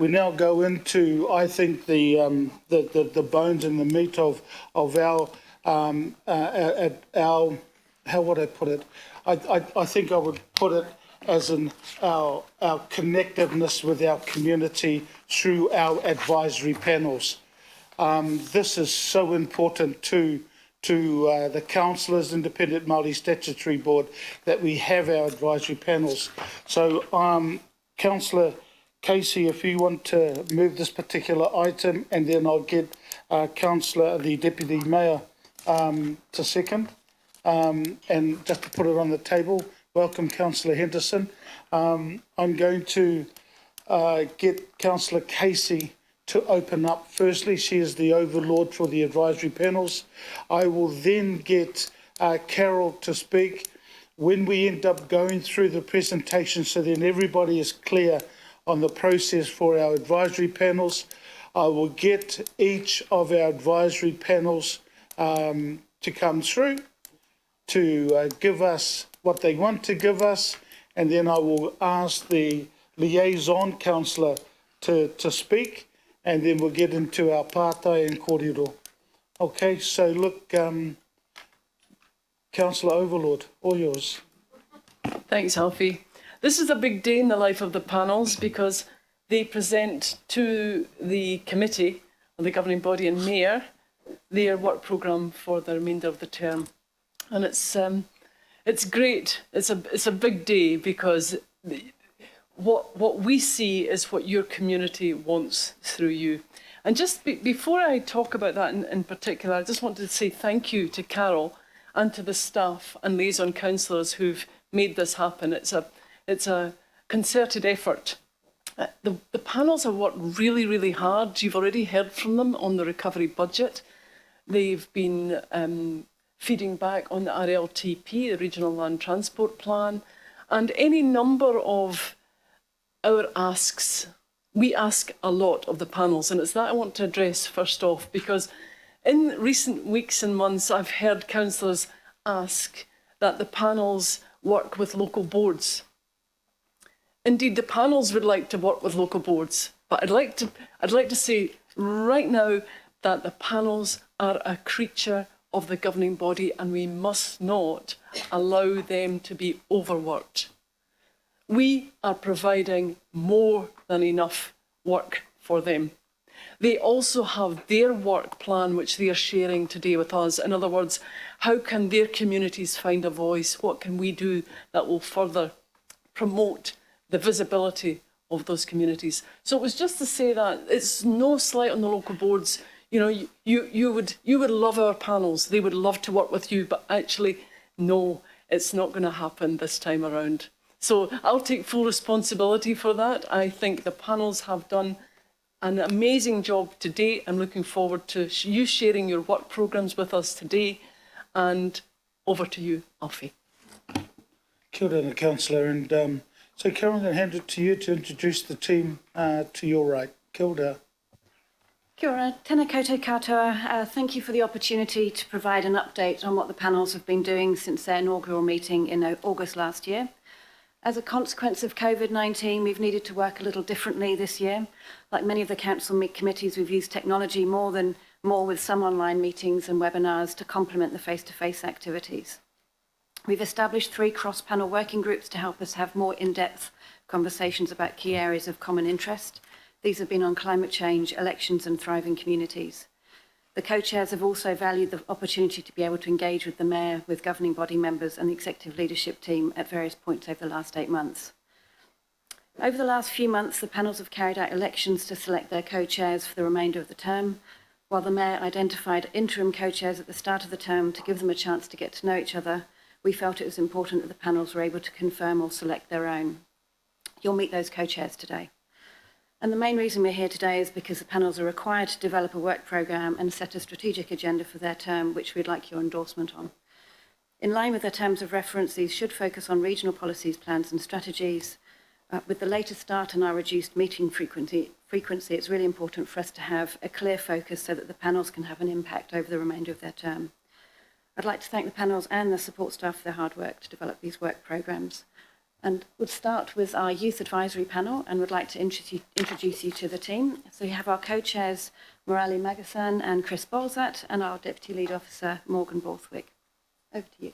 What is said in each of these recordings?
we now go into, I think, the bones and the meat of our how would I put it? I think I would put it as in our connectiveness with our community through our advisory panels. This is so important to the Councillors, Independent Māori Statutory Board, that we have our advisory panels. So, Councillor Casey, if you want to move this particular item, and then I'll get Councillor, the Deputy Mayor, to second. And just to put it on the table, welcome Councillor Henderson. I'm going to get Councillor Casey to open up. Firstly, she is the overlord for the advisory panels. I will then get Carol to speak when we end up going through the presentation, so then everybody is clear on the process for our advisory panels. I will get each of our advisory panels to come through to give us what they want to give us, and then I will ask the liaison councillor to speak, and then we'll get into our pātai and kōrero. Okay, so look, Councillor Overlord, all yours. Thanks, Alfie. This is a big day in the life of the panels because they present to the committee, or the governing body and mayor, their work programme for the remainder of the term. And it's great. It's a big day because what we see is what your community wants through you. And just before I talk about that in particular, I just want to say thank you to Carol and to the staff and liaison councillors who've made this happen. It's a concerted effort. The panels have worked really, really hard. You've already heard from them on the recovery budget. They've been feeding back on the RLTP, the Regional Land Transport Plan, and any number of our asks. We ask a lot of the panels, and it's that I want to address first off, because in recent weeks and months, I've heard councillors ask that the panels work with local boards. Indeed, the panels would like to work with local boards, but I'd like to say right now that the panels are a creature of the governing body, and we must not allow them to be overworked. We are providing more than enough work for them. They also have their work plan, which they are sharing today with us. In other words, how can their communities find a voice? What can we do that will further promote the visibility of those communities? So it was just to say that it's no slight on the local boards. You know, you would love our panels. They would love to work with you, but actually, no, it's not going to happen this time around. So I'll take full responsibility for that. I think the panels have done an amazing job to date. I'm looking forward to you sharing your work programmes with us today. And over to you, Alfie. Kia ora, Councillor. And so Carol, I'm going to hand it to you to introduce the team to your right. Kia ora. Kia ora, tēnā koutou katoa. Thank you for the opportunity to provide an update on what the panels have been doing since their inaugural meeting in August last year. As a consequence of COVID-19, we've needed to work a little differently this year. Like many of the council committees, we've used technology more with some online meetings and webinars to complement the face-to-face activities. We've established 3 cross-panel working groups to help us have more in-depth conversations about key areas of common interest. These have been on climate change, elections and thriving communities. The co-chairs have also valued the opportunity to be able to engage with the Mayor, with governing body members and the executive leadership team at various points over the last 8 months. Over the last few months, the panels have carried out elections to select their co-chairs for the remainder of the term, while the Mayor identified interim co-chairs at the start of the term to give them a chance to get to know each other. We felt it was important that the panels were able to confirm or select their own. You'll meet those co-chairs today. And the main reason we're here today is because the panels are required to develop a work programme and set a strategic agenda for their term, which we'd like your endorsement on. In line with their terms of reference, these should focus on regional policies, plans and strategies. With the later start and our reduced meeting frequency, it's really important for us to have a clear focus so that the panels can have an impact over the remainder of their term. I'd like to thank the panels and the support staff for their hard work to develop these work programmes. And we'll start with our Youth Advisory Panel and would like to introduce you to the team. So you have our co-chairs, Morali Magasan and Chris Bolzat, and our Deputy Lead Officer, Morgan Borthwick. Over to you.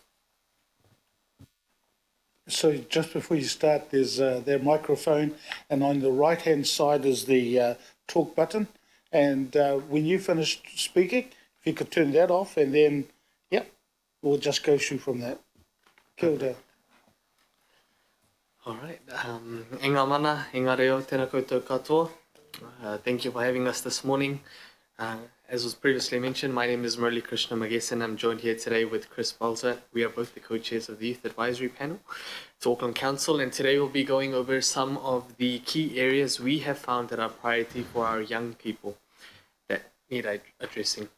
So just before you start, there's their microphone, and on the right-hand side is the talk button. And when you finish speaking, if you could turn that off, and then, yep, we'll just go through from that. Kia ora. All right. Inga mana, inga reo, tēnā koutou katoa. Thank you for having us this morning. As was previously mentioned, my name is Murali Krishna Magesan. I'm joined here today with Chris Balza. We are both the co-chairs of the Youth Advisory Panel to Auckland Council, and today we'll be going over some of the key areas we have found that are priority for our young people that need addressing.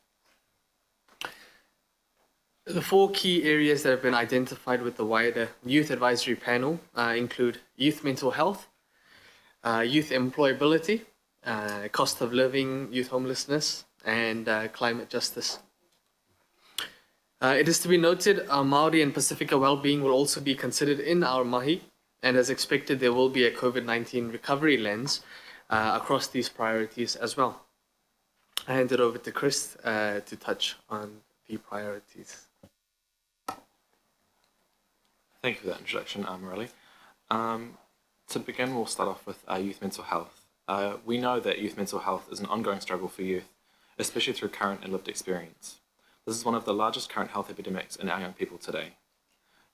The 4 key areas that have been identified with the wider Youth Advisory Panel include youth mental health, youth employability, cost of living, youth homelessness, and climate justice. It is to be noted, our Māori and Pacifica well-being will also be considered in our mahi, and as expected, there will be a COVID-19 recovery lens across these priorities as well. I hand it over to Chris to touch on the priorities. Thank you for that introduction, Morali. To begin, we'll start off with youth mental health. We know that youth mental health is an ongoing struggle for youth, especially through current and lived experience. This is one of the largest current health epidemics in our young people today.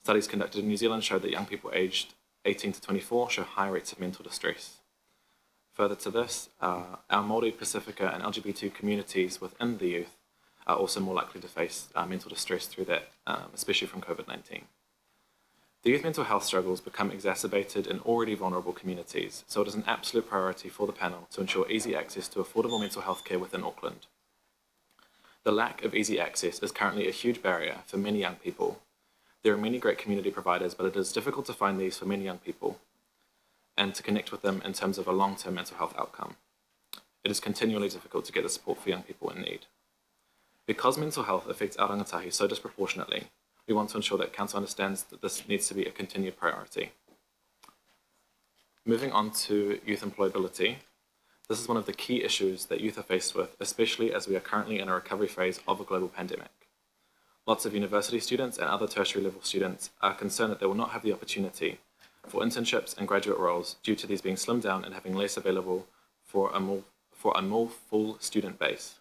Studies conducted in New Zealand show that young people aged 18 to 24 show high rates of mental distress. Further to this, our Māori, Pacifica and LGBT communities within the youth are also more likely to face mental distress through that, especially from COVID-19. The youth mental health struggles become exacerbated in already vulnerable communities, so it is an absolute priority for the panel to ensure easy access to affordable mental health care within Auckland. The lack of easy access is currently a huge barrier for many young people. There are many great community providers, but it is difficult to find these for many young people and to connect with them in terms of a long-term mental health outcome. It is continually difficult to get the support for young people in need. Because mental health affects our rangatahi so disproportionately, we want to ensure that Council understands that this needs to be a continued priority. Moving on to youth employability, this is one of the key issues that youth are faced with, especially as we are currently in a recovery phase of a global pandemic. Lots of university students and other tertiary level students are concerned that they will not have the opportunity for internships and graduate roles due to these being slimmed down and having less available for a more full student base.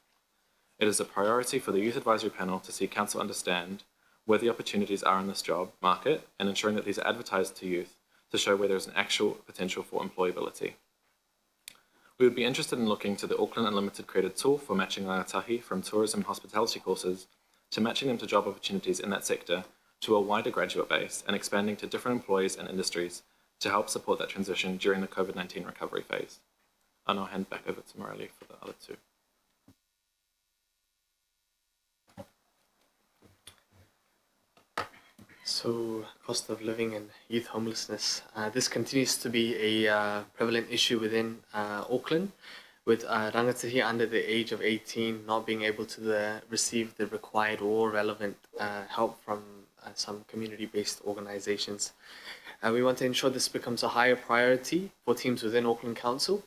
It is a priority for the Youth Advisory Panel to see Council understand where the opportunities are in this job market and ensuring that these are advertised to youth to show where there is an actual potential for employability. We would be interested in looking to the Auckland Unlimited created tool for matching rangatahi from tourism and hospitality courses to matching them to job opportunities in that sector to a wider graduate base and expanding to different employees and industries to help support that transition during the COVID-19 recovery phase. I'll now hand back over to Morali for the other 2. So, cost of living and youth homelessness. This continues to be a prevalent issue within Auckland, with rangatahi under the age of 18 not being able to receive the required or relevant help from some community-based organisations. We want to ensure this becomes a higher priority for teams within Auckland Council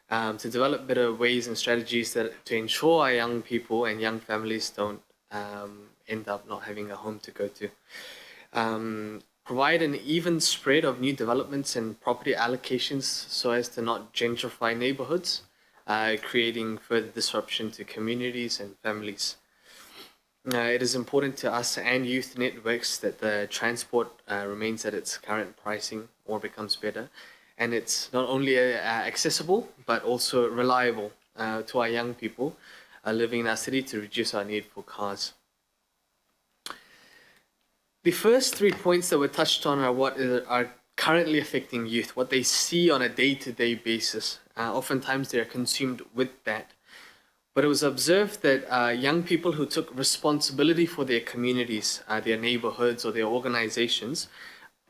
to develop better ways and strategies to ensure our young people and young families don't end up not having a home to go to. Provide an even spread of new developments and property allocations so as to not gentrify neighbourhoods, creating further disruption to communities and families. It is important to us and youth networks that the transport remains at its current pricing or becomes better, and it's not only accessible but also reliable to our young people living in our city to reduce our need for cars. The first 3 points that were touched on are what are currently affecting youth, what they see on a day-to-day basis. Oftentimes they are consumed with that. But it was observed that young people who took responsibility for their communities, their neighborhoods or their organizations,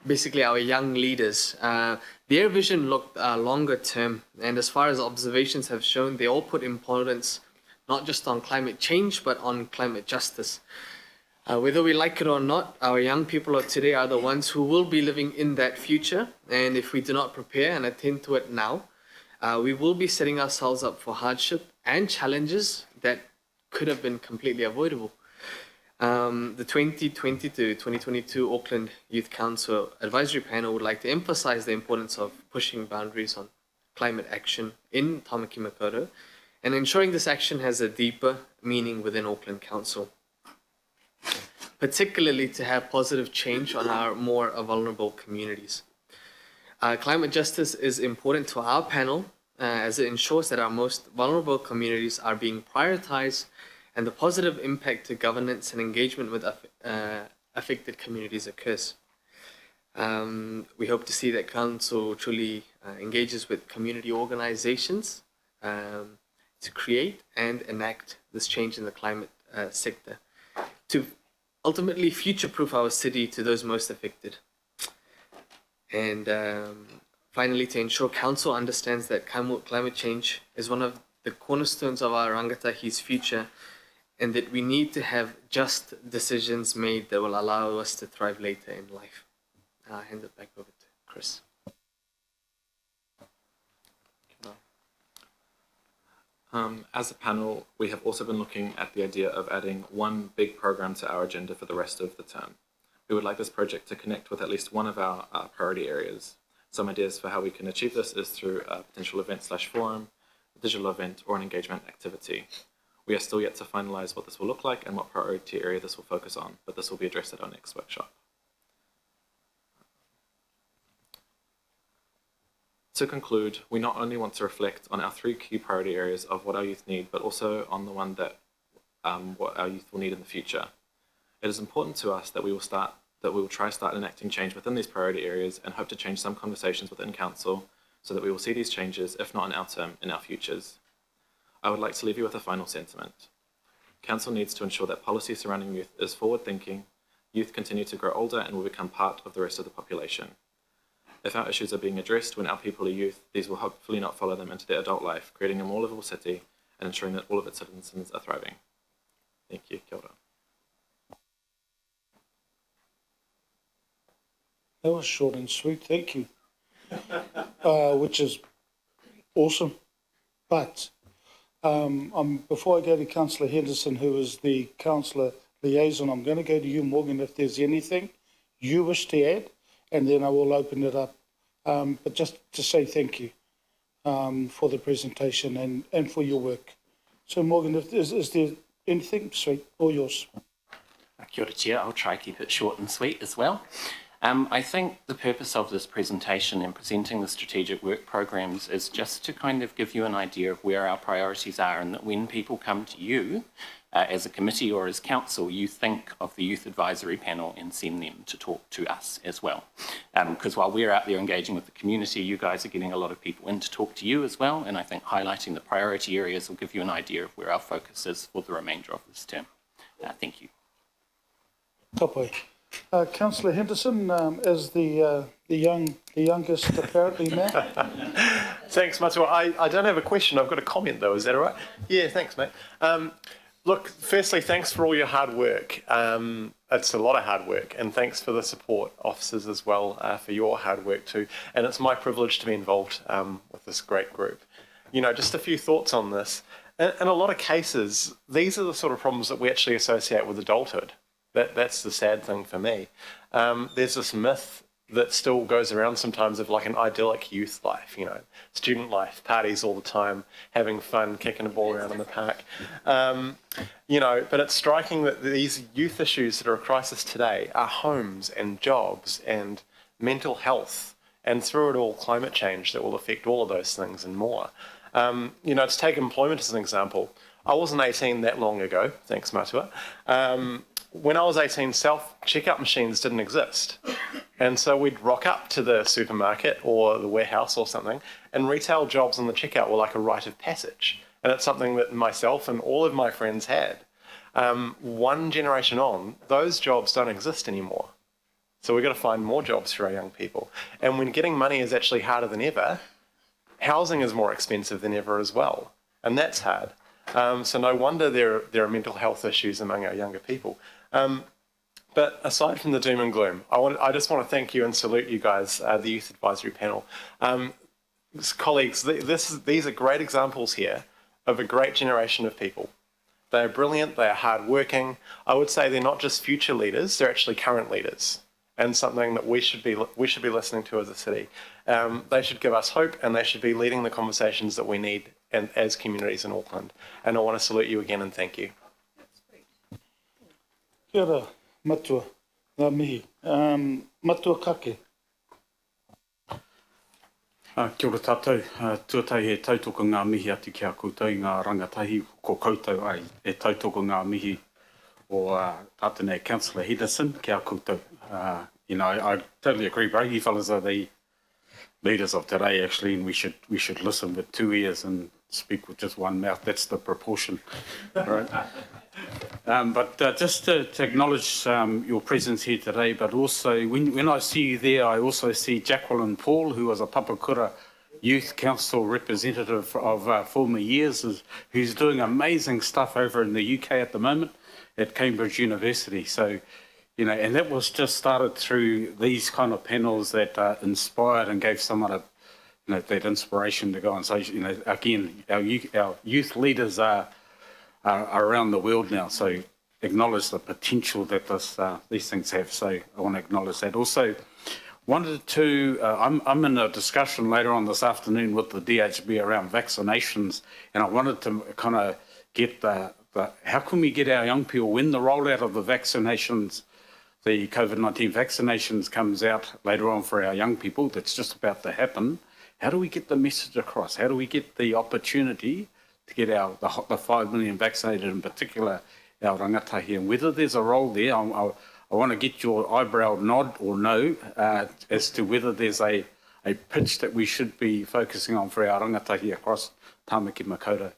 basically our young leaders, their vision looked longer term. And as far as observations have shown, they all put importance not just on climate change, but on climate justice. Whether we like it or not, our young people of today are the ones who will be living in that future. And if we do not prepare and attend to it now, we will be setting ourselves up for hardship and challenges that could have been completely avoidable. The 2020 to 2022 Auckland Youth Council Advisory Panel would like to emphasize the importance of pushing boundaries on climate action in Tamaki Makaurau and ensuring this action has a deeper meaning within Auckland Council, particularly to have positive change on our more vulnerable communities. Climate justice is important to our panel as it ensures that our most vulnerable communities are being prioritized and the positive impact to governance and engagement with affected communities occurs. We hope to see that Council truly engages with community organizations to create and enact this change in the climate sector to ultimately future-proof our city to those most affected. And finally, to ensure Council understands that climate change is one of the cornerstones of our rangatahi's future and that we need to have just decisions made that will allow us to thrive later in life. I'll hand it back over to Chris. As a panel, we have also been looking at the idea of adding one big program to our agenda for the rest of the term. We would like this project to connect with at least one of our priority areas. Some ideas for how we can achieve this is through a potential event/forum, a digital event, or an engagement activity. We are still yet to finalise what this will look like and what priority area this will focus on, but this will be addressed at our next workshop. To conclude, we not only want to reflect on our 3 key priority areas of what our youth need, but also on the one that what our youth will need in the future. It is important to us that we will try start enacting change within these priority areas and hope to change some conversations within Council so that we will see these changes, if not in our term, in our futures. I would like to leave you with a final sentiment. Council needs to ensure that policy surrounding youth is forward-thinking, youth continue to grow older and will become part of the rest of the population. If our issues are being addressed when our people are youth, these will hopefully not follow them into their adult life, creating a more livable city and ensuring that all of its citizens are thriving. Thank you. Kia ora. That was short and sweet, thank you. Which is awesome. But before I go to Councillor Henderson, who is the Councillor Liaison, I'm going to go to you, Morgan, if there's anything you wish to add, and then I will open it up. But just to say thank you for the presentation and for your work. So Morgan, is there anything? Sweet, all yours. Kia ora, Chair. I'll try to keep it short and sweet as well. I think the purpose of this presentation and presenting the strategic work programs is just to kind of give you an idea of where our priorities are, and that when people come to you as a committee or as council, you think of the Youth Advisory Panel and send them to talk to us as well. Because while we're out there engaging with the community, you guys are getting a lot of people in to talk to you as well, and I think highlighting the priority areas will give you an idea of where our focus is for the remainder of this term. Thank you. Kapai. Councillor Henderson, as the youngest apparently now. Thanks, Matua. I don't have a question. I've got a comment though. Is that all right? Yeah, thanks, mate. Look, firstly, thanks for all your hard work. It's a lot of hard work, and thanks for the support officers as well for your hard work too. And it's my privilege to be involved with this great group. You know, just a few thoughts on this. In a lot of cases, these are the sort of problems that we actually associate with adulthood. That's the sad thing for me. There's this myth that still goes around sometimes of like an idyllic youth life, you know, student life, parties all the time, having fun, kicking a ball around in the park. You know, but it's striking that these youth issues that are a crisis today are homes and jobs and mental health, and through it all climate change that will affect all of those things and more. You know, to take employment as an example, I wasn't 18 that long ago, thanks Matua. When I was 18, self-checkout machines didn't exist. And so we'd rock up to the supermarket or the warehouse or something, and retail jobs on the checkout were like a rite of passage. And it's something that myself and all of my friends had. One generation on, those jobs don't exist anymore. So we've got to find more jobs for our young people. And when getting money is actually harder than ever, housing is more expensive than ever as well. And that's hard. So no wonder there are mental health issues among our younger people. But aside from the doom and gloom, I just want to thank you and salute you guys, the Youth Advisory Panel. Colleagues, these are great examples here of a great generation of people. They are brilliant, they are hardworking. I would say they're not just future leaders, they're actually current leaders, and something that we should be listening to as a city. They should give us hope, and they should be leading the conversations that we need as communities in Auckland. And I want to salute you again and thank you. Kia ora, matua, ngā mihi. Matua kake. Kia ora tātou, tuatai he tautoko ngā mihi atu ki a koutou, ngā rangatahi ko koutou ai, e tautoko ngā mihi o tātou nei Councillor Henderson ki a koutou. You know, I totally agree, bro. You fellas are the leaders of today, actually, and we should listen with two ears and speak with just one mouth. That's the proportion, right? But just to acknowledge your presence here today, but also when I see you there, I also see Jacqueline Paul, who was a Papakura Youth Council representative of former years, who's doing amazing stuff over in the UK at the moment at Cambridge University. So, you know, and that was just started through these kind of panels that inspired and gave someone a, you know, that inspiration to go and say, you know, again, our youth leaders are around the world now, so acknowledge the potential that these things have. So I want to acknowledge that. Also, wanted to, I'm in a discussion later on this afternoon with the DHB around vaccinations, and I wanted to kind of get how can we get our young people, when the rollout of the vaccinations, the COVID-19 vaccinations comes out later on for our young people, that's just about to happen, how do we get the message across? How do we get the opportunity to get the 5 million vaccinated, in particular our rangatahi, and whether there's a role there? I want to get your eyebrow nod or no as to whether there's a pitch that we should be focusing on for our rangatahi across Tāmaki Makaurau,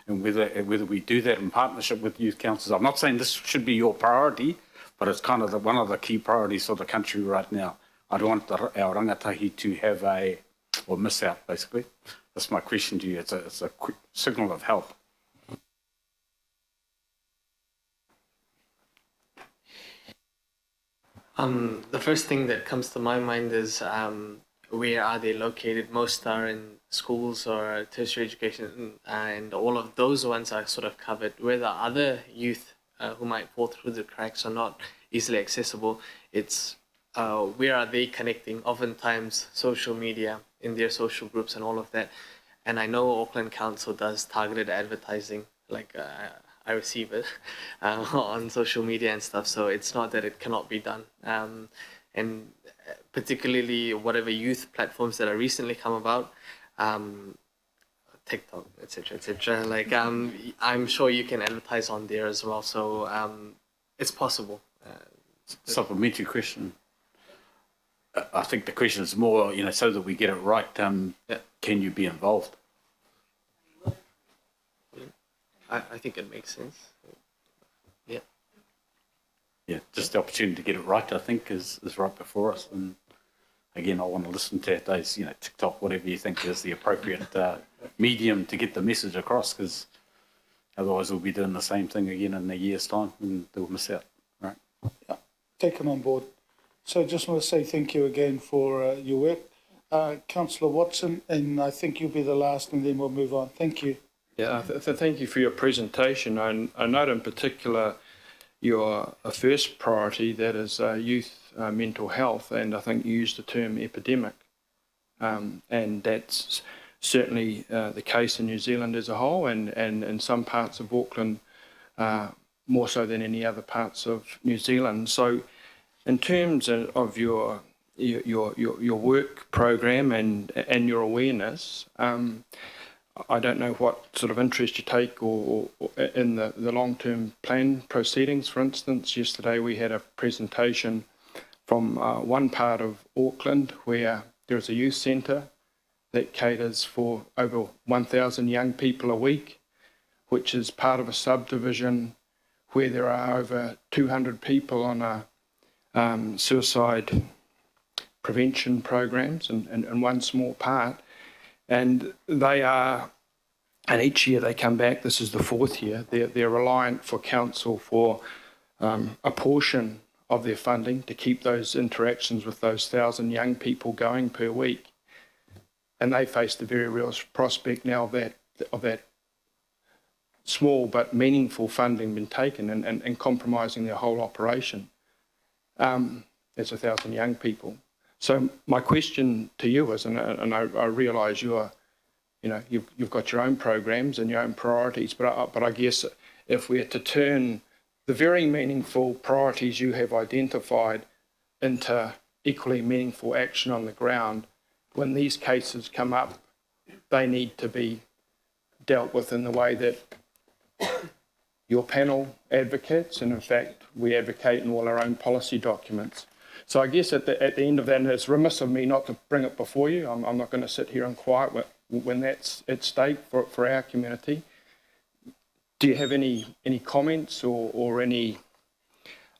and whether we do that in partnership with youth councils. I'm not saying this should be your priority, but it's kind of one of the key priorities for the country right now. I don't want our rangatahi to have or miss out, basically. That's my question to you. It's a quick signal of help. The first thing that comes to my mind is where are they located? Most are in schools or tertiary education, and all of those ones are sort of covered. Where the other youth who might fall through the cracks or not easily accessible, it's where are they connecting? Oftentimes social media, in their social groups and all of that. And I know Auckland Council does targeted advertising, like I receive it on social media and stuff, so it's not that it cannot be done. And particularly whatever youth platforms that are recently come about, TikTok, etc. Like I'm sure you can advertise on there as well, so it's possible. Supplementary question. I think the question is more, you know, so that we get it right, can you be involved? I think it makes sense. Yeah. Yeah, just the opportunity to get it right, I think, is right before us. And again, I want to listen to those, you know, TikTok, whatever you think is the appropriate medium to get the message across, because otherwise we'll be doing the same thing again in a year's time and they'll miss out, right? Yeah, taken on board. So just want to say thank you again for your work. Councillor Watson, and I think you'll be the last and then we'll move on. Thank you. Yeah, thank you for your presentation. I note in particular your first priority, that is youth mental health, and I think you used the term epidemic. And that's certainly the case in New Zealand as a whole, and in some parts of Auckland more so than any other parts of New Zealand. So in terms of your work program and your awareness, I don't know what sort of interest you take or in the long-term plan proceedings. For instance, yesterday we had a presentation from one part of Auckland where there's a youth centre that caters for over 1,000 young people a week, which is part of a subdivision where there are over 200 people on a suicide prevention programs in one small part. And they are, and each year they come back, this is the fourth year, they're reliant for council for a portion of their funding to keep those interactions with those 1,000 young people going per week. And they face the very real prospect now of that small but meaningful funding being taken and compromising their whole operation. There's 1,000 young people. So my question to you is, and I realise you've got your own programs and your own priorities, but I guess if we're to turn the very meaningful priorities you have identified into equally meaningful action on the ground, when these cases come up, they need to be dealt with in the way that your panel advocates, and in fact we advocate in all our own policy documents. So I guess at the end of that, and it's remiss of me not to bring it before you, I'm not going to sit here and quiet when that's at stake for our community. Do you have any comments or any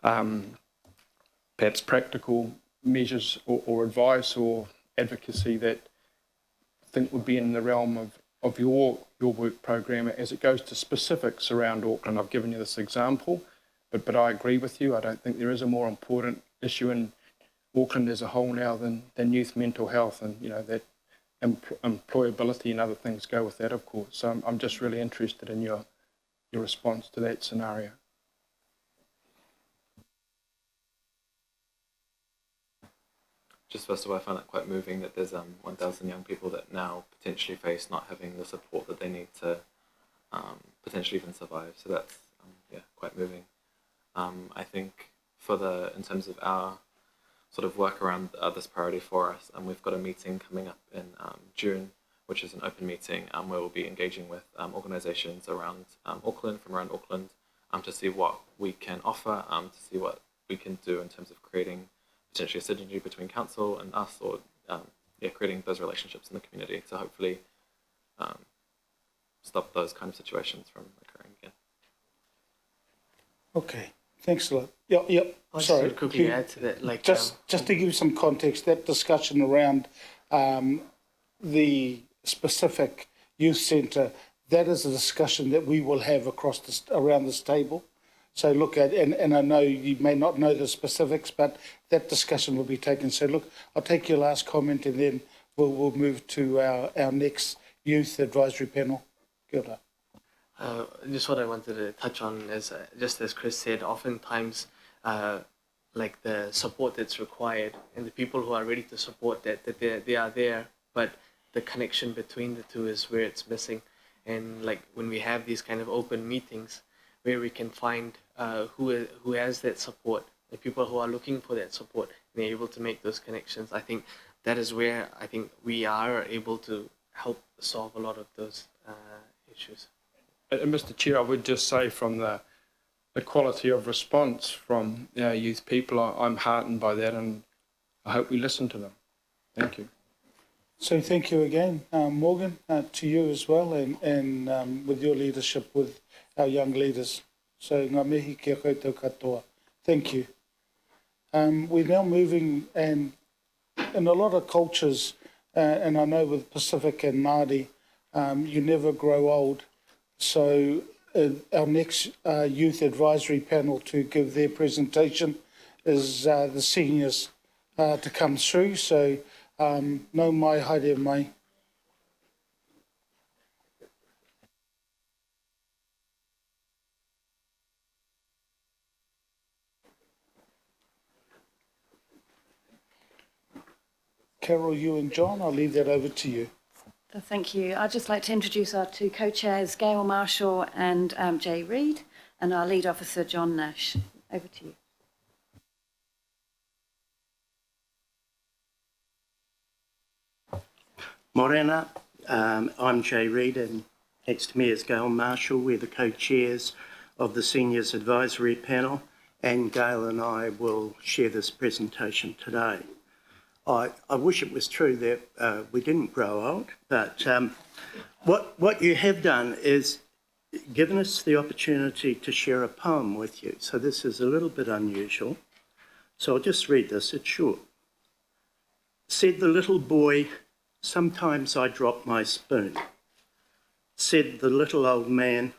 perhaps practical measures or advice or advocacy that I think would be in the realm of your work program as it goes to specifics around Auckland? I've given you this example, but I agree with you. I don't think there is a more important issue in Auckland as a whole now than youth mental health, and that employability and other things go with that, of course. So I'm just really interested in your response to that scenario. Just first of all, I find that quite moving that there's 1,000 young people that now potentially face not having the support that they need to potentially even survive. So that's quite moving. I think in terms of our sort of work around this priority for us, we've got a meeting coming up in June, which is an open meeting where we'll be engaging with organisations around Auckland, from around Auckland, to see what we can offer, to see what we can do in terms of creating potentially a synergy between council and us, or creating those relationships in the community to hopefully stop those kind of situations from occurring again. Okay, thanks a lot. Yep. Sorry, Just quickly add to that, just to give you some context, that discussion around the specific youth centre, that is a discussion that we will have around this table. So look at, and I know you may not know the specifics, but that discussion will be taken. So look, I'll take your last comment and then we'll move to our next youth advisory panel. Kia ora. Just what I wanted to touch on is, just as Chris said, oftentimes the support that's required and the people who are ready to support that they are there, but the connection between the two is where it's missing. And when we have these kind of open meetings where we can find who has that support, the people who are looking for that support, and they're able to make those connections, I think that is where I think we are able to help solve a lot of those issues. And Mr. Chair, I would just say from the quality of response from our youth people, I'm heartened by that, and I hope we listen to them. Thank you. So thank you again, Morgan, to you as well, and with your leadership with our young leaders. So ngā mihi kia koutou katoa. Thank you. We're now moving, and in a lot of cultures, and I know with Pacific and Māori, you never grow old. So our next youth advisory panel to give their presentation is the seniors to come through. So no mai, haere mai. Carol, you and John, I'll leave that over to you. Thank you. I'd just like to introduce our two co-chairs, Gail Marshall and Jay Reid, and our lead officer, John Nash. Over to you. Morena, I'm Jay Reid, and next to me is Gail Marshall. We're the co-chairs of the Seniors Advisory Panel, and Gail and I will share this presentation today. I wish it was true that we didn't grow old, but what you have done is given us the opportunity to share a poem with you. So this is a little bit unusual. So I'll just read this, it's short. Said the little boy, sometimes I drop my spoon. Said the little old man,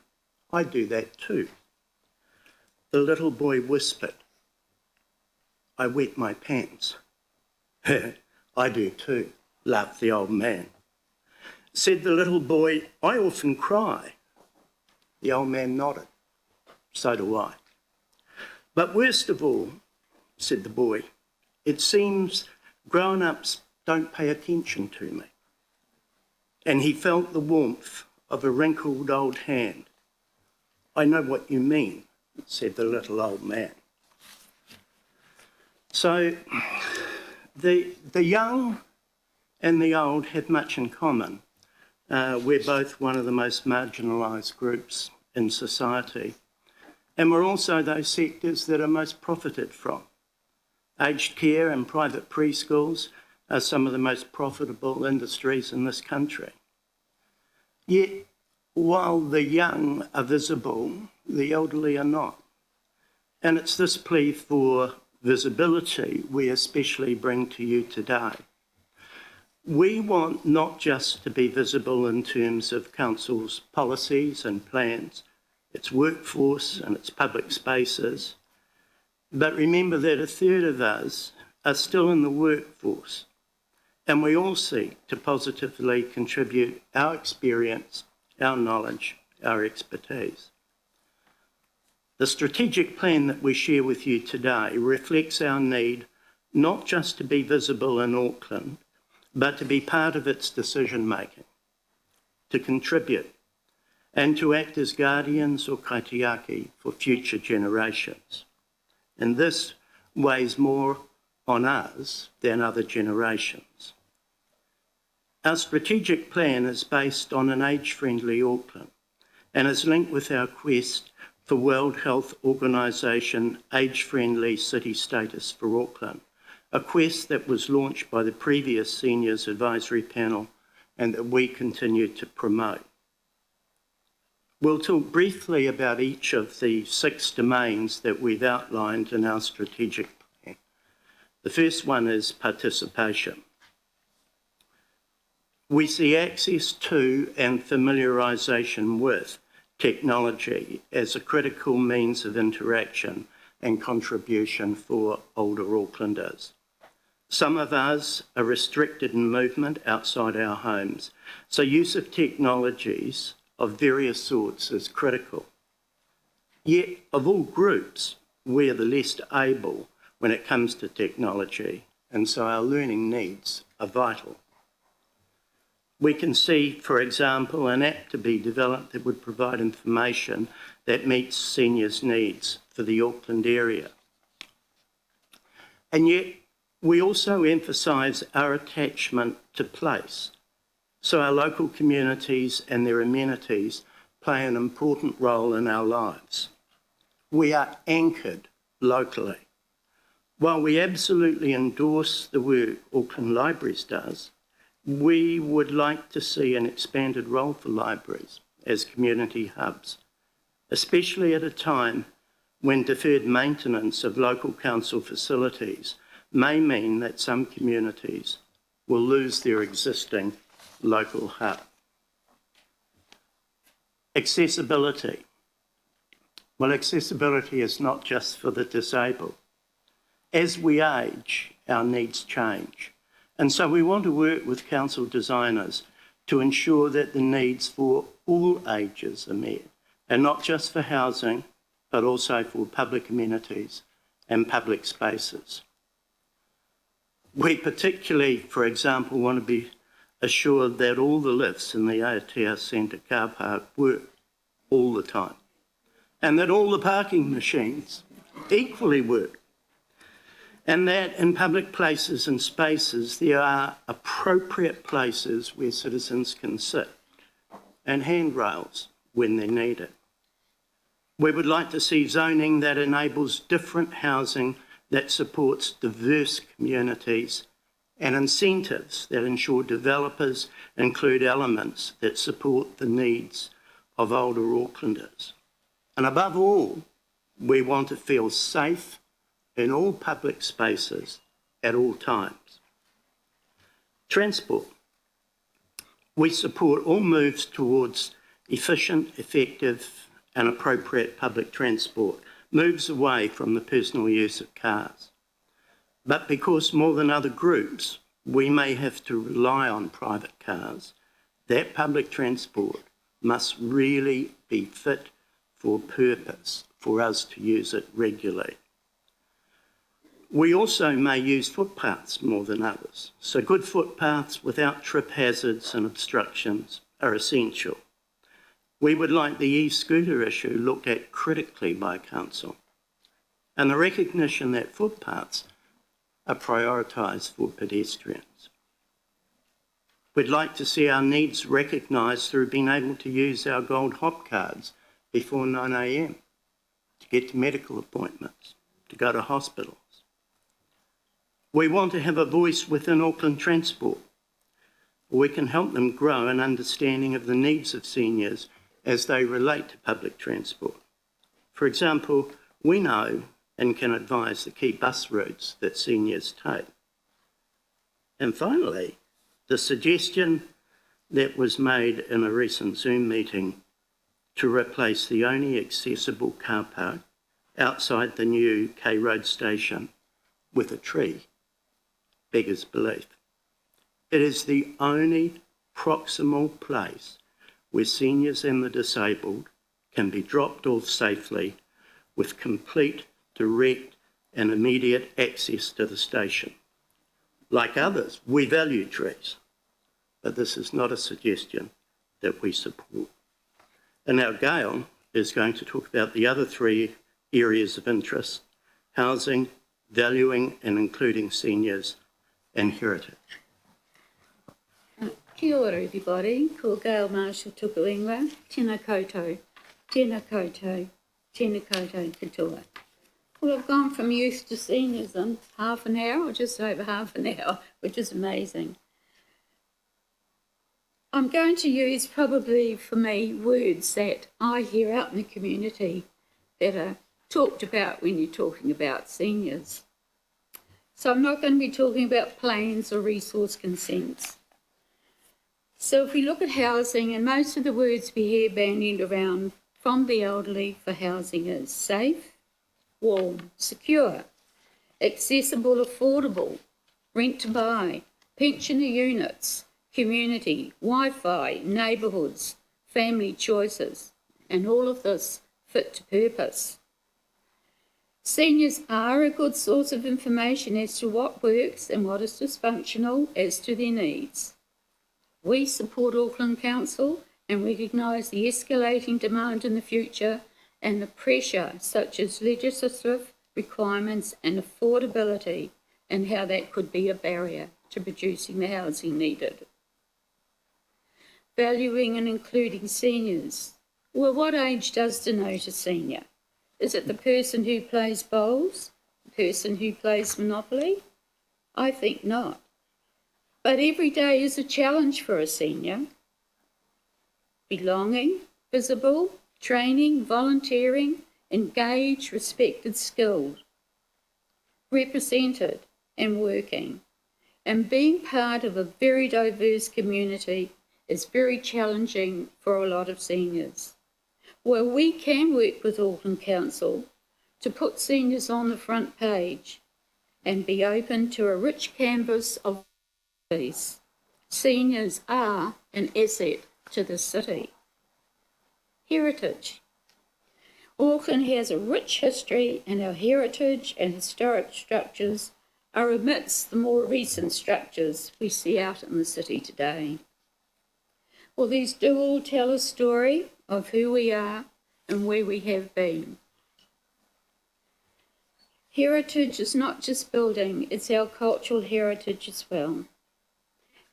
I do that too. The little boy whispered, "I wet my pants." "I do too," laughed the old man. Said the little boy, "I often cry." The old man nodded. "So do I. But worst of all," said the boy, "it seems grown-ups don't pay attention to me." And he felt the warmth of a wrinkled old hand. "I know what you mean," said the little old man. So the young and the old have much in common. We're both one of the most marginalised groups in society, and we're also those sectors that are most profited from. Aged care and private preschools are some of the most profitable industries in this country. Yet, while the young are visible, the elderly are not. And it's this plea for visibility we especially bring to you today. We want not just to be visible in terms of council's policies and plans, its workforce and its public spaces, but remember that a third of us are still in the workforce, and we all seek to positively contribute our experience, our knowledge, our expertise. The strategic plan that we share with you today reflects our need not just to be visible in Auckland, but to be part of its decision-making, to contribute, and to act as guardians or kaitiaki for future generations. And this weighs more on us than other generations. Our strategic plan is based on an age-friendly Auckland and is linked with our quest for World Health Organisation age-friendly city status for Auckland, a quest that was launched by the previous Seniors Advisory Panel and that we continue to promote. We'll talk briefly about each of the 6 domains that we've outlined in our strategic plan. The first one is participation. We see access to and familiarisation with technology as a critical means of interaction and contribution for older Aucklanders. Some of us are restricted in movement outside our homes, so use of technologies of various sorts is critical. Yet, of all groups, we are the least able when it comes to technology, and so our learning needs are vital. We can see, for example, an app to be developed that would provide information that meets seniors' needs for the Auckland area. And yet, we also emphasise our attachment to place. So our local communities and their amenities play an important role in our lives. We are anchored locally. While we absolutely endorse the work Auckland Libraries does, we would like to see an expanded role for libraries as community hubs, especially at a time when deferred maintenance of local council facilities may mean that some communities will lose their existing local hub. Accessibility. Well, accessibility is not just for the disabled. As we age, our needs change. And so we want to work with council designers to ensure that the needs for all ages are met, and not just for housing, but also for public amenities and public spaces. We particularly, for example, want to be assured that all the lifts in the Aotea Centre car park work all the time, and that all the parking machines equally work, and that in public places and spaces there are appropriate places where citizens can sit and handrails when they're needed. We would like to see zoning that enables different housing that supports diverse communities and incentives that ensure developers include elements that support the needs of older Aucklanders. And above all, we want to feel safe in all public spaces at all times. Transport. We support all moves towards efficient, effective and appropriate public transport, moves away from the personal use of cars. But because more than other groups, we may have to rely on private cars, that public transport must really be fit for purpose for us to use it regularly. We also may use footpaths more than others, so good footpaths without trip hazards and obstructions are essential. We would like the e-scooter issue looked at critically by Council, and the recognition that footpaths are prioritised for pedestrians. We'd like to see our needs recognised through being able to use our gold hop cards before 9 a.m. to get to medical appointments, to go to hospitals. We want to have a voice within Auckland Transport. We can help them grow an understanding of the needs of seniors as they relate to public transport. For example, we know and can advise the key bus routes that seniors take. And finally, the suggestion that was made in a recent Zoom meeting to replace the only accessible car park outside the new K Road station with a tree beggars belief. It is the only proximal place where seniors and the disabled can be dropped off safely with complete, direct and immediate access to the station. Like others, we value trees, but this is not a suggestion that we support. And now Gail is going to talk about the other three areas of interest: housing, valuing and including seniors, and heritage. Kia ora everybody, ko Gail Marshall tuku ingoa, tēnā koutou, tēnā koutou, tēnā koutou katoa. Well, I've gone from youth to seniors in half an hour, or just over half an hour, which is amazing. I'm going to use probably for me words that I hear out in the community that are talked about when you're talking about seniors. So I'm not going to be talking about plans or resource consents. So if we look at housing, and most of the words we hear bandied around from the elderly for housing is safe, warm, secure, accessible, affordable, rent to buy, pensioner units, community, Wi-Fi, neighbourhoods, family choices, and all of this fit to purpose. Seniors are a good source of information as to what works and what is dysfunctional as to their needs. We support Auckland Council and recognise the escalating demand in the future and the pressure such as legislative requirements and affordability and how that could be a barrier to producing the housing needed. Valuing and including seniors. Well, what age does denote a senior? Is it the person who plays bowls? The person who plays Monopoly? I think not. But every day is a challenge for a senior. Belonging, visible, training, volunteering, engaged, respected, skilled, represented and working. And being part of a very diverse community is very challenging for a lot of seniors. Well, we can work with Auckland Council to put seniors on the front page and be open to a rich canvas of these. Seniors are an asset to the city. Heritage. Auckland has a rich history, and our heritage and historic structures are amidst the more recent structures we see out in the city today. Well, these do all tell a story of who we are and where we have been. Heritage is not just building, it's our cultural heritage as well.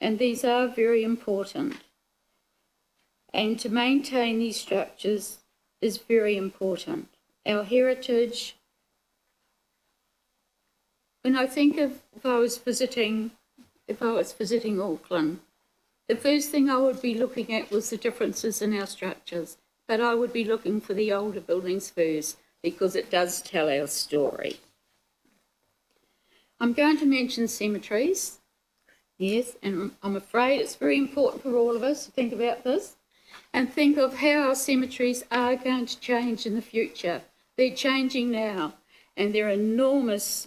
And these are very important. And to maintain these structures is very important. Our heritage, when I think of if I was visiting Auckland, the first thing I would be looking at was the differences in our structures, but I would be looking for the older buildings first because it does tell our story. I'm going to mention cemeteries. Yes, and I'm afraid it's very important for all of us to think about this and think of how our cemeteries are going to change in the future They're changing now, and there are enormous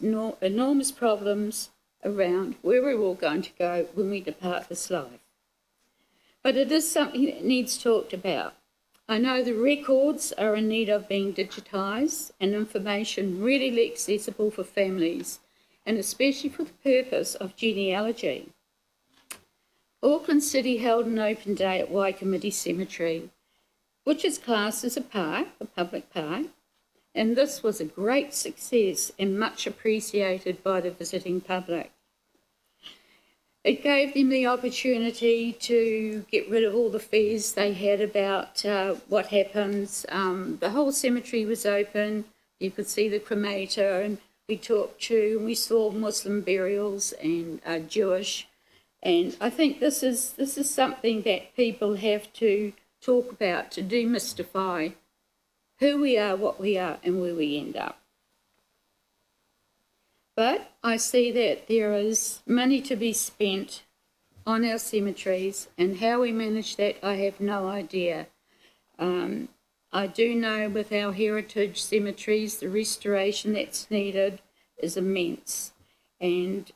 problems around where we're all going to go when we depart this life. But it is something that needs talked about. I know the records are in need of being digitised and information readily accessible for families, and especially for the purpose of genealogy. Auckland City held an open day at Waikumete Cemetery, which is classed as a park, a public park, and this was a great success and much appreciated by the visiting public. It gave them the opportunity to get rid of all the fears they had about what happens. The whole cemetery was open. You could see the cremator, and we talked to, and we saw Muslim burials and Jewish. And I think this is something that people have to talk about to demystify who we are, what we are, and where we end up. But I see that there is money to be spent on our cemeteries, and how we manage that, I have no idea. I do know with our heritage cemeteries, the restoration that's needed is immense, and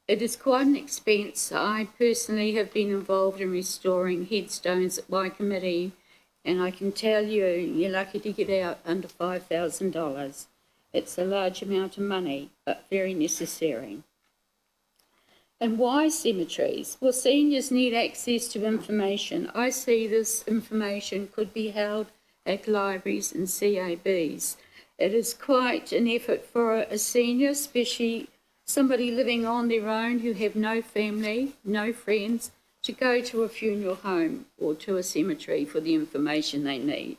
it is quite an expense. I personally have been involved in restoring headstones at Waikumete, and I can tell you, you're lucky to get out under $5,000. It's a large amount of money, but very necessary. And why cemeteries? Well, seniors need access to information. I see this information could be held at libraries and CABs. It is quite an effort for a senior, especially somebody living on their own who have no family, no friends, to go to a funeral home or to a cemetery for the information they need.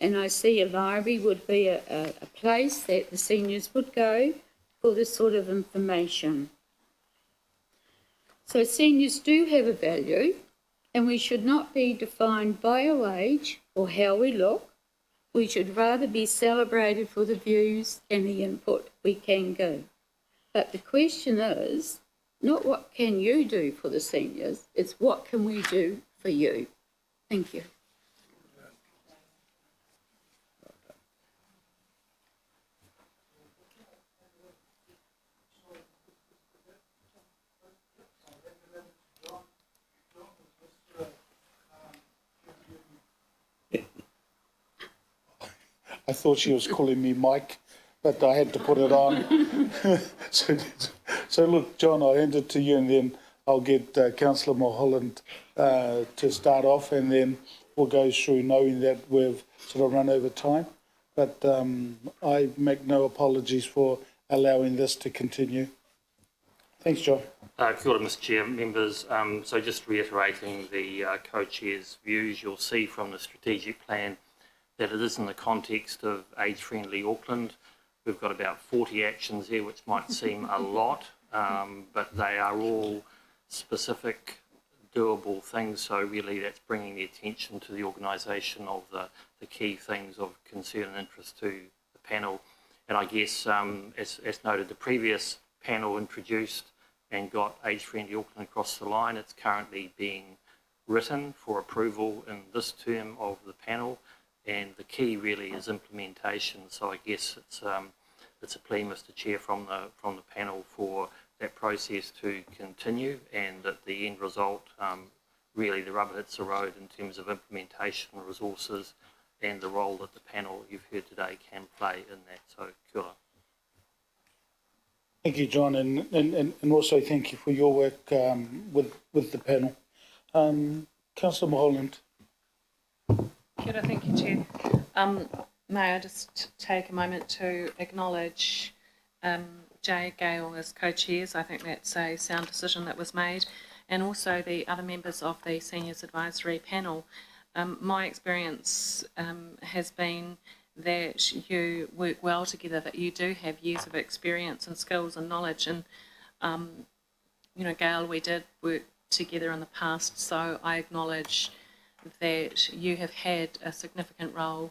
And I see a library would be a place that the seniors would go for this sort of information. So seniors do have a value, and we should not be defined by our age or how we look. We should rather be celebrated for the views and the input we can give. But the question is, not what can you do for the seniors, it's what can we do for you. Thank you. I thought she was calling me Mike, but I had to put it on. So look, John, I'll hand it to you, and then I'll get Councillor Mulholland to start off, and then we'll go through, knowing that we've sort of run over time. But I make no apologies for allowing this to continue. Thanks, John. Kia ora, Mr Chair, members. So just reiterating the co-chair's views, you'll see from the strategic plan that it is in the context of age-friendly Auckland. We've got about 40 actions here, which might seem a lot, but they are all specific, doable things. So really that's bringing the attention to the organisation of the key things of concern and interest to the panel. And I guess, as noted, the previous panel introduced and got age-friendly Auckland across the line. It's currently being written for approval in this term of the panel. And the key really is implementation. So I guess it's a plea, Mr Chair, from the panel for that process to continue, and at the end result, really the rubber hits the road in terms of implementation, resources, and the role that the panel you've heard today can play in that. So, kia ora. Thank you, John, and also thank you for your work with the panel. Councillor Mulholland. Kia ora, thank you, Chair. May I just take a moment to acknowledge Jay, Gail as co-chairs. I think that's a sound decision that was made, and also the other members of the Seniors Advisory Panel. My experience has been that you work well together, that you do have years of experience and skills and knowledge. And, you know, Gail, we did work together in the past, so I acknowledge that you have had a significant role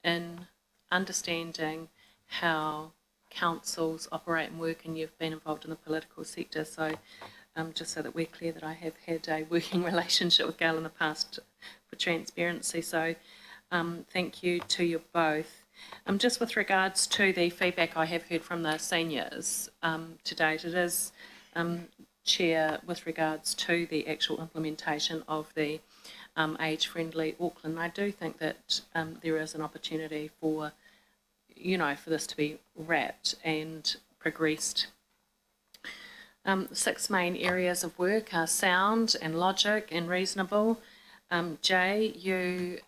in understanding how councils operate and work, and you've been involved in the political sector. So just so that we're clear, that I have had a working relationship with Gail in the past for transparency. So thank you to you both. Just with regards to the feedback I have heard from the seniors to date, it is, Chair, with regards to the actual implementation of the age-friendly Auckland. I do think that there is an opportunity for, for this to be wrapped and progressed. 6 main areas of work are sound and logic and reasonable. Jay, you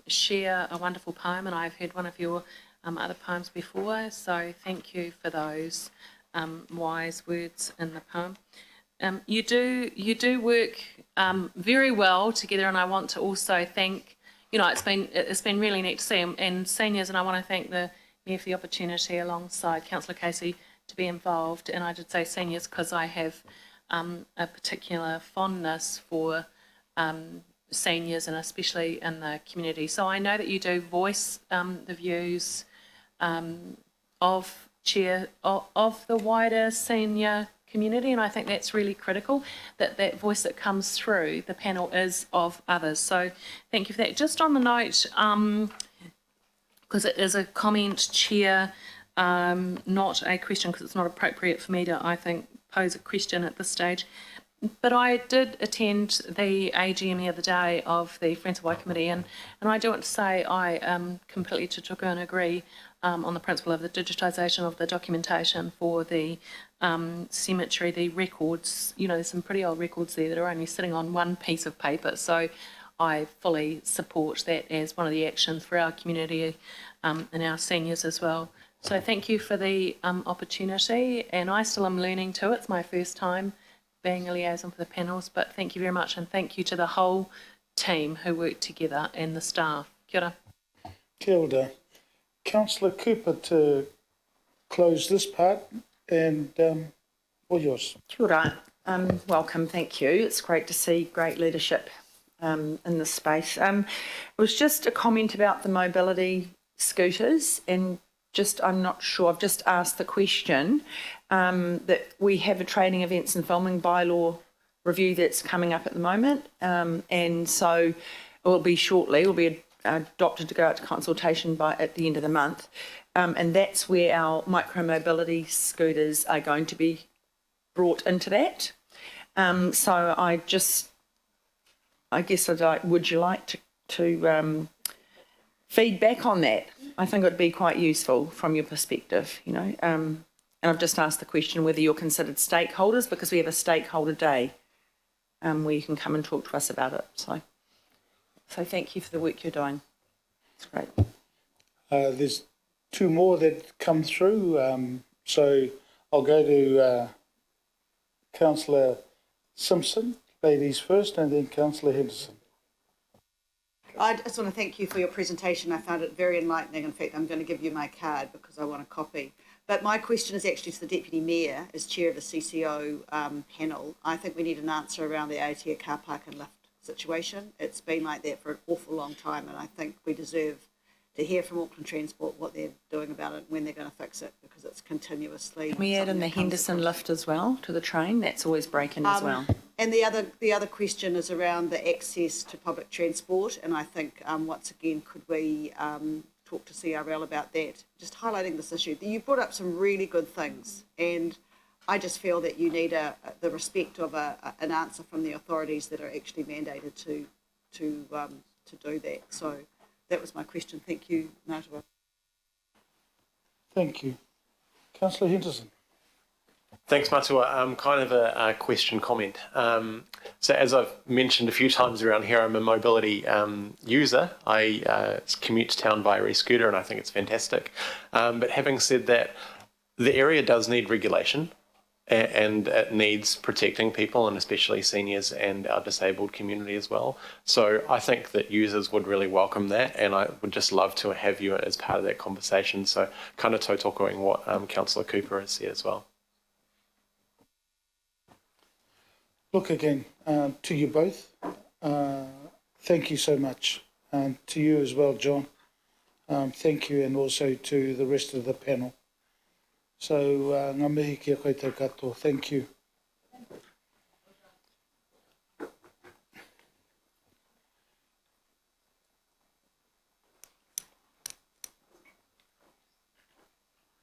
share a wonderful poem, and I've heard one of your other poems before, so thank you for those wise words in the poem. You do work very well together, and I want to also thank, it's been really neat to see, and seniors, and I want to thank the Mayor for the opportunity alongside Councillor Casey to be involved, and I did say seniors because I have a particular fondness for seniors, and especially in the community. So I know that you do voice the views of the wider senior community, and I think that's really critical, that voice that comes through the panel is of others. So thank you for that. Just on the note, because it is a comment, Chair, not a question, because it's not appropriate for me to, I think, pose a question at this stage. But I did attend the AGM the other day of the Friends of Wai Committee, and I do want to say I completely to tuku and agree on the principle of the digitisation of the documentation for the cemetery, the records. There's some pretty old records there that are only sitting on one piece of paper. So I fully support that as one of the actions for our community and our seniors as well. So thank you for the opportunity, and I still am learning too. It's my first time being a liaison for the panels, but thank you very much, and thank you to the whole team who worked together and the staff. Kia ora. Kia ora. Councillor Cooper to close this part, and all yours. Kia ora. Welcome, thank you. It's great to see great leadership in this space. It was just a comment about the mobility scooters, and I'm not sure, I've just asked the question that we have a training events and filming bylaw review that's coming up at the moment, and so it will be shortly, it will be adopted to go out to consultation at the end of the month, and that's where our micro-mobility scooters are going to be brought into that. So I guess would you like to feedback on that? I think it would be quite useful from your perspective, and I've just asked the question whether you're considered stakeholders, because we have a stakeholder day where you can come and talk to us about it. So thank you for the work you're doing. It's great. There's 2 more that come through, so I'll go to Councillor Simpson, ladies first, and then Councillor Henderson. I just want to thank you for your presentation. I found it very enlightening. In fact, I'm going to give you my card because I want a copy. But my question is actually to the Deputy Mayor, as Chair of the CCO panel. I think we need an answer around the Aotea car park and lift situation. It's been like that for an awful long time, and I think we deserve to hear from Auckland Transport what they're doing about it and when they're going to fix it, because it's continuously... Can we add in the Henderson lift as well to the train? That's always breaking as well. And the other question is around the access to public transport, and I think once again, could we talk to CRL about that? Just highlighting this issue. You brought up some really good things, and I just feel that you need the respect of an answer from the authorities that are actually mandated to do that. So that was my question. Thank you, Mātua. Thank you. Councillor Henderson. Thanks, Mātua. Kind of a question comment. So as I've mentioned a few times around here, I'm a mobility user. I commute to town via e-scooter, and I think it's fantastic. But having said that, the area does need regulation, and it needs protecting people, and especially seniors and our disabled community as well. So I think that users would really welcome that, and I would just love to have you as part of that conversation. So kind of tautakoing what Councillor Cooper has said as well. Look, again, to you both, thank you so much. To you as well, John. Thank you, and also to the rest of the panel. So, ngā mihi kia koutou katoa. Thank you.